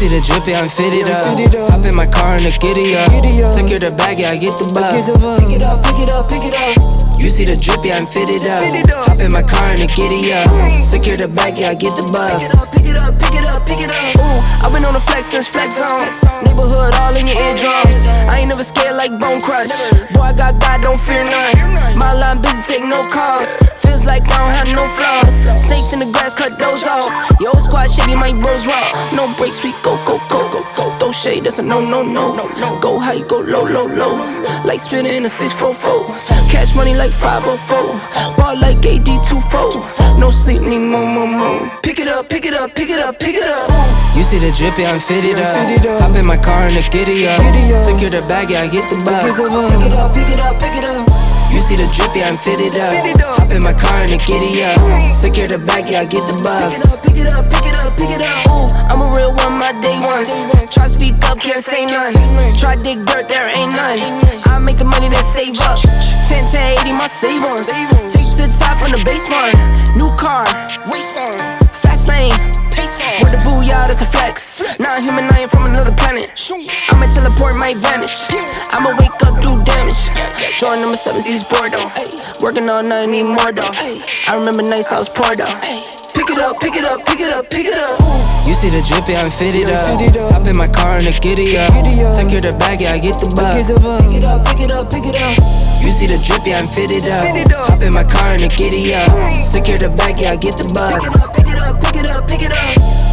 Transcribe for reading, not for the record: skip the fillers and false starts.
see the drippy, I'm fitted up. Hop in my car and the giddy up. Secure the bag, yeah, I get the bus. Pick it up, pick it up, pick it up. You see the drippy, I'm fitted up. Hop in my car and the giddy up. Secure the bag, yeah, I get the bus. Pick it up, pick it up, pick it up. Ooh, I've been on the flex since flex zone. Neighborhood all in your eardrums. I ain't never scared like Bone Crush. Boy, I got God, don't fear none. My line busy, take no calls. Feels like I don't have no flaws. Snakes in the grass, cut those off. Your old squad shady, my bros raw. No breaks, we go, go, go, go, go. Throw shade, that's a no, no, no. Go high, go low, low, low. Like spinning in a 644. Cash money like 504. Ball like AD24. No sleep, need more, more, more. Pick it up, pick it up, pick it up, pick it up. You see the drippy, I'm fitted up. Hop in my car and the giddy up. Secure the bag, yeah, I get the bus. Pick it up, pick it up, pick it up. You see the drippy, I'm fitted up. Hop in my car and the giddy up. Secure the bag, yeah, I get the bus. Pick it up, pick it up, pick it up. Ooh, I'm a real one, my day ones. Try speak up, can't say none. Try dig dirt, there ain't none. I make the money that save up. 10 to 80, my save ons. Take to the top on the base one. New car, race on. Fast lane, pace on. With the booyah, that's a flex. Not human, I ain't from another planet. I'ma teleport, might vanish. I'ma wake up, do damage. Jordan number 7, he's bored though. Working all night, need more though. I remember nights I was poor though. Pick it up, pick it up, pick it up, pick it up. You see the drippy, I'm fitted up. Hop in my car and the giddy up. Secure the bag, yeah, I get the bus. Pick it up, pick it up, pick it up. You see the drippy, I'm fitted up. Hop in my car and the giddy up. Secure the bag, yeah, I get the bus. Pick it up, pick it up, pick it up.